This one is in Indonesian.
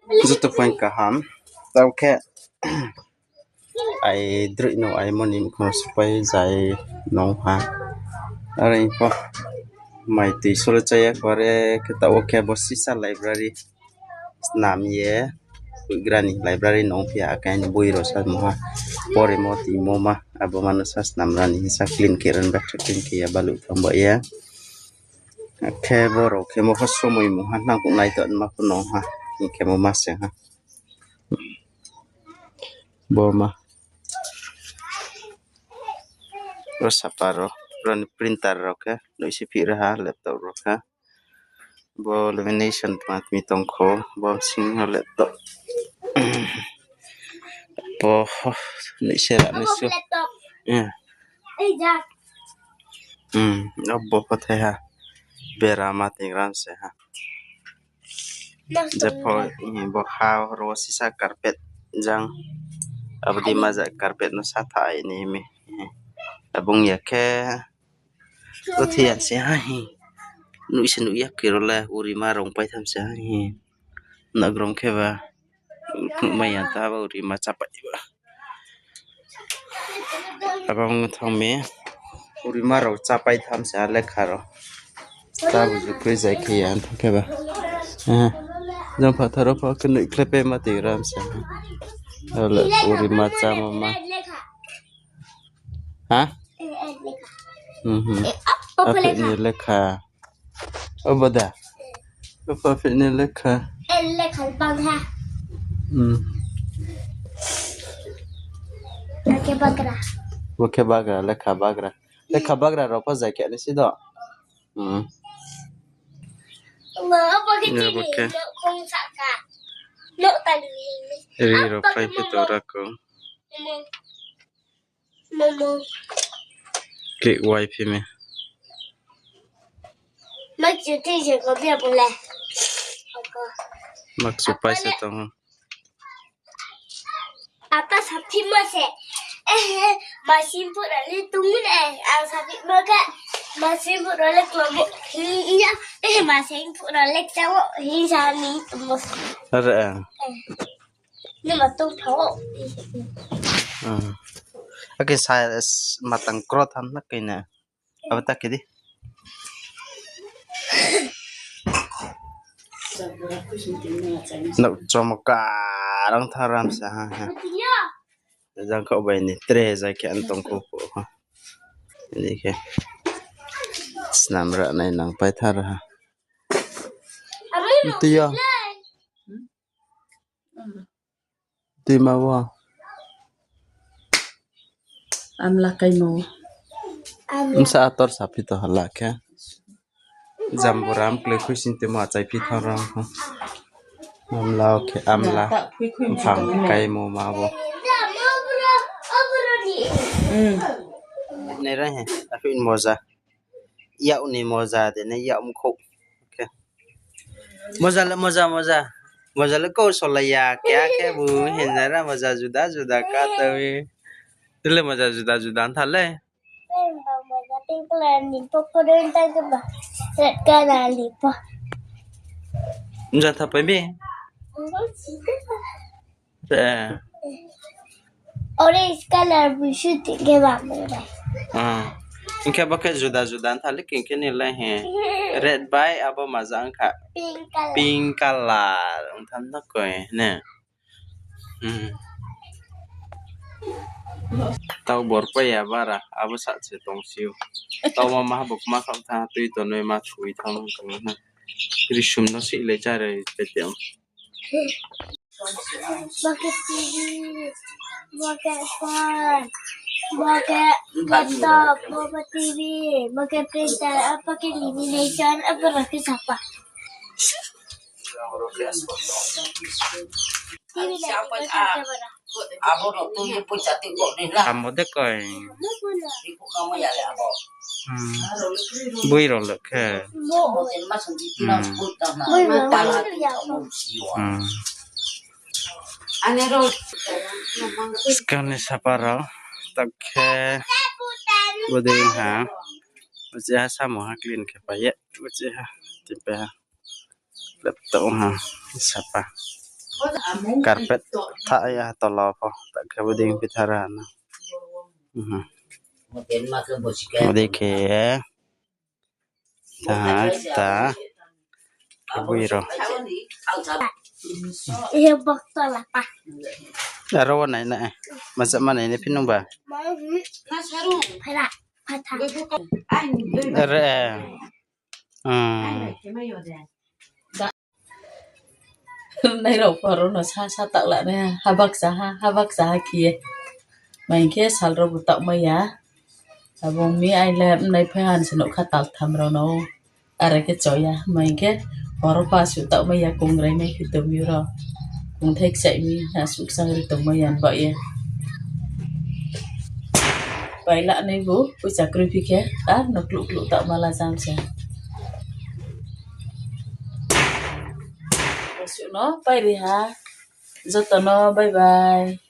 Zato pun kaham tau ke ai druk no ai monim ko supaya zai nong ha ari po mai ti solo chaya kore ke tau ke bosisa library nam ye grani library nong pia kan buiro sa mo ha pore mo ti mo ma abo manasas namrani sa clean kiran back clean ki ya balu tambo ya ke boro ke mo hoso mo mo ha nang ko nai to ma ko no ha ni ke mo mas ha boma ro saparo ron printer ro ke no isi pira ha laptop ro ka bo lamination mat mi tong ko bo sing laptop bo ni sera ni su ai ja bo pathe ha bera mat ingran se ha japo ini bo ha ro sisa carpet jang abdi maza carpet no satha ini mi abung ya ke utian se ha hi nu isenu ya kirola uri marong pai tham se ha hi na grong ke ba maya ta ba uri ma chapai ba abang thong me uri maro chapai tham se lekha ro ta bu ju kri jai ke yan ke ba jam phatharo pha knu klepe ma ti ram se ala uri ma cha mama ha apa ni lekha obada apa ni lekha lekha bang ha Oke bagra lekha bagra ro pa jai ke ni si do ma apa ke ni kong sa ka lo ta ni ri ro pai pitora ko momo klik wifi me mak ju ti je ko bia bole mak supai se to apa sapi mase masin put ale tunggu ang sapi maga masin put ale kelompok iya masin put ale cawo hi sani tumus ada ni matung thawo oke saya matang krot ham na kaina apa tak kedi nak comoka rang tharam sa ha jang ko bai ni tre za ke antong ko ha ni ke snam ra nai nang pai thar ha tiya ti ma wa amla kai mo sa ator sapi to hala ke jamburam kle khusin te ma chai pi tharam ha amla ke amla phang kai mo ma bo ne ra hai afin moza ya uni moza de ne ya kho ke moza le ko solaya kya ke bu hinara moza juda ka tawi tile moza juda thale moza pinglan ni pokoren ta ke ba ka na li pa Jatha pe be orange color bishu ke ba इनके बके जुदा थाले किनके निले है red bye अब मजांग खा pink colour उनथन न कोय ने ताव बरपे या बारा अब साचे तंगसिउ ताव मा बक मा खम था तुइ तो नय मा छुइ थां न रिसुम न सिले चारे पेतेम बके फोन बके laptop bake TV bake printer apa ke lamination apa rakit apa abo tu ye pujati kok ni lah kamu de koi iku kamu ya le abo bui ro le ke bo mas di tilang puta na tala anero skane sapara takhe bodin ha uja samo ha clean ke paye uja ha tipe ha laptop ha sapa karpet tak ya tolo po tak kabuding pitarana Modike ta kuiro Iya botol apa? Araw na ina Masa mana ini pinung ba? Pada. Ere. Nay ro paro no sa tak la ne habak sa kia. Mai ke sal ro butak maya. Abong mi ai lab nay phan senuk khatal tham ro no. Are ke choya mai ke paro pa su tak maya kung rai mai kitu mi ro. Kung thek sai mi ha su sang ri tok maya ba ye. Bai la nei bu pu chakri phi ke ta no kluk tak mala sam sa. Su no pai ri ha. Zotono bye bye.